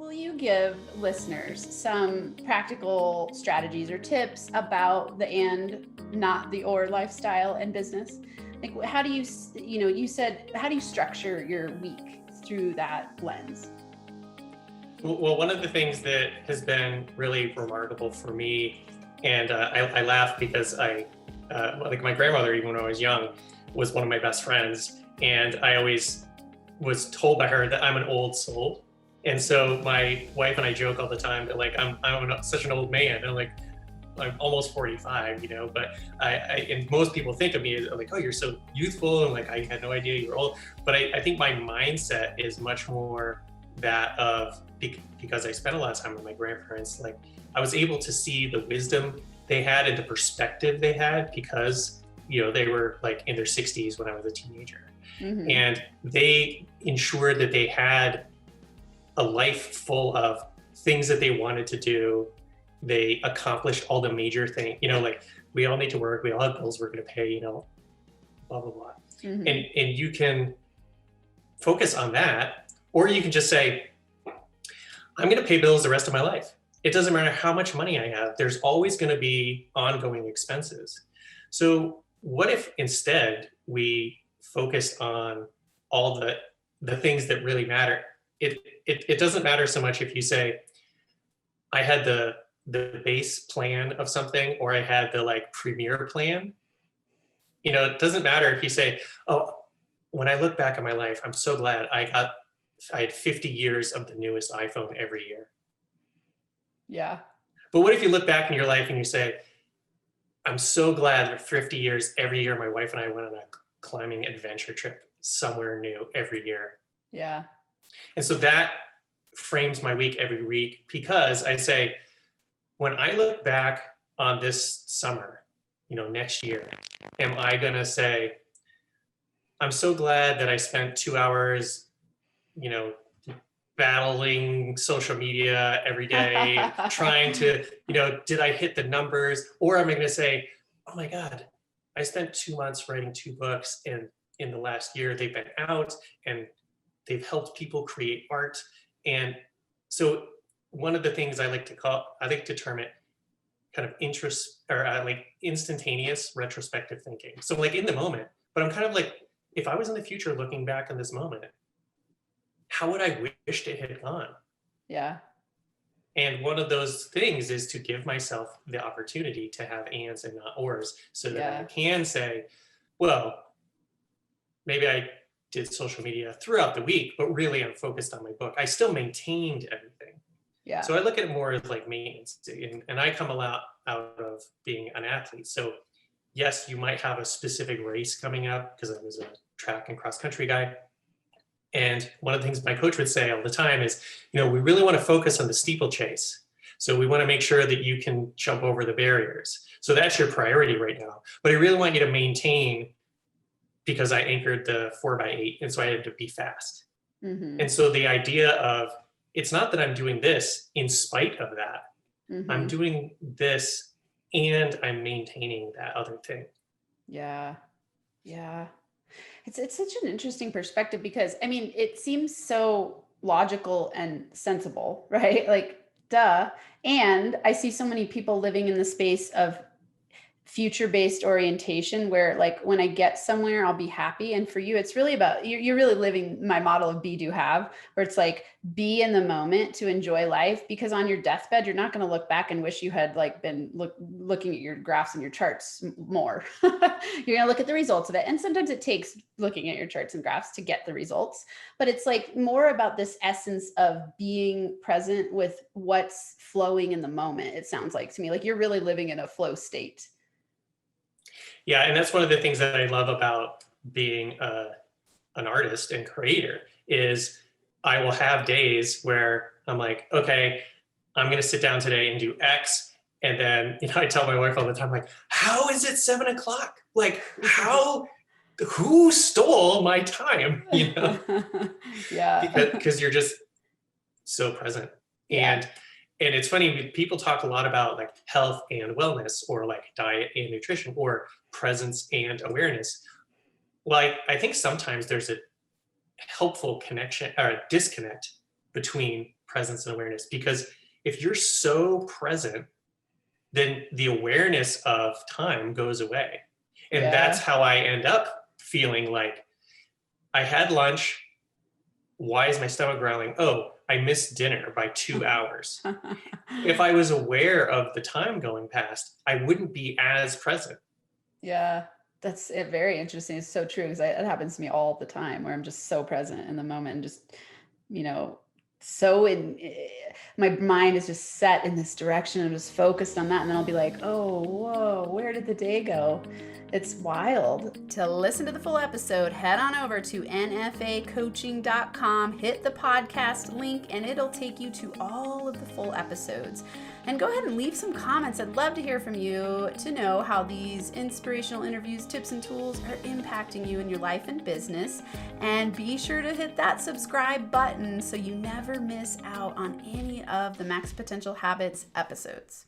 Will you give listeners some practical strategies or tips about the and, not the or lifestyle and business? Like, how do you, you said, how do you structure your week through that lens? Well, one of the things that has been really remarkable for me, and I laugh because like my grandmother, even when I was young, was one of my best friends. And I always was told by her that I'm an old soul. And so my wife and I joke all the time that like, I'm such an old man. And like, I'm almost 45, but and most people think of me as like, oh, you're so youthful. And like, I had no idea you were old. But I think my mindset is much more that of, because I spent a lot of time with my grandparents, like I was able to see the wisdom they had and the perspective they had because, they were like in their 60s when I was a teenager. Mm-hmm. And they ensured that they had a life full of things that they wanted to do. They accomplished all the major things, like we all need to work, we all have bills we're going to pay, blah, blah, blah. Mm-hmm. And you can focus on that, or you can just say, I'm going to pay bills the rest of my life. It doesn't matter how much money I have. There's always going to be ongoing expenses. So what if instead we focused on all the things that really matter? It doesn't matter so much if you say, I had the base plan of something, or I had the like premier plan. It doesn't matter if you say, oh, when I look back at my life, I'm so glad I had 50 years of the newest iPhone every year. Yeah. But what if you look back in your life and you say, I'm so glad that 50 years, every year, my wife and I went on a climbing adventure trip somewhere new every year. Yeah. And so that frames my week every week, because I say, when I look back on this summer, next year, am I going to say, I'm so glad that I spent 2 hours, battling social media every day, trying to, did I hit the numbers? Or am I going to say, oh my God, I spent 2 months writing 2 books, and in the last year they've been out and they've helped people create art. And so one of the things I like to term it kind of like instantaneous retrospective thinking. So like in the moment, but I'm kind of like, if I was in the future looking back on this moment, how would I wished it had gone? Yeah. And one of those things is to give myself the opportunity to have ands and not ors, so that I can say, well, maybe I did social media throughout the week, but really I'm focused on my book. I still maintained everything. Yeah. So I look at it more as like maintenance, and I come a lot out of being an athlete. So yes, you might have a specific race coming up, because I was a track and cross country guy. And one of the things my coach would say all the time is, we really want to focus on the steeplechase. So we want to make sure that you can jump over the barriers. So that's your priority right now. But I really want you to maintain, because I anchored the 4x8, and so I had to be fast. Mm-hmm. And so the idea of, it's not that I'm doing this in spite of that. Mm-hmm. I'm doing this and I'm maintaining that other thing. Yeah. Yeah. It's such an interesting perspective, because it seems so logical and sensible, right? Like, duh. And I see so many people living in the space of future-based orientation, where like, when I get somewhere, I'll be happy. And for you, it's really about, you're really living my model of be, do, have, where it's like, be in the moment to enjoy life, because on your deathbed, you're not going to look back and wish you had like been looking at your graphs and your charts more. You're going to look at the results of it. And sometimes it takes looking at your charts and graphs to get the results, but it's like more about this essence of being present with what's flowing in the moment. It sounds like to me, like you're really living in a flow state. Yeah, and that's one of the things that I love about being an artist and creator, is I will have days where I'm like, okay, I'm going to sit down today and do X. And then, I tell my wife all the time, like, how is it 7 o'clock? Like, who stole my time? Yeah. Because you're just so present. Yeah. And it's funny, people talk a lot about like health and wellness, or like diet and nutrition, or presence and awareness. Well, I think sometimes there's a helpful connection or a disconnect between presence and awareness, because if you're so present, then the awareness of time goes away. And that's how I end up feeling like I had lunch. Why is my stomach growling? Oh, I missed dinner by 2 hours. If I was aware of the time going past, I wouldn't be as present. Yeah, that's it. Very interesting. It's so true because it happens to me all the time where I'm just so present in the moment and just, you know, so my mind is just set in this direction. I'm just focused on that. And then I'll be like, oh, whoa, where did the day go? It's wild. To listen to the full episode, head on over to nfacoaching.com, hit the podcast link, and it'll take you to all of the full episodes. And go ahead and leave some comments. I'd love to hear from you to know how these inspirational interviews, tips, and tools are impacting you in your life and business. And be sure to hit that subscribe button so you never miss out on any of the Max Potential Habits episodes.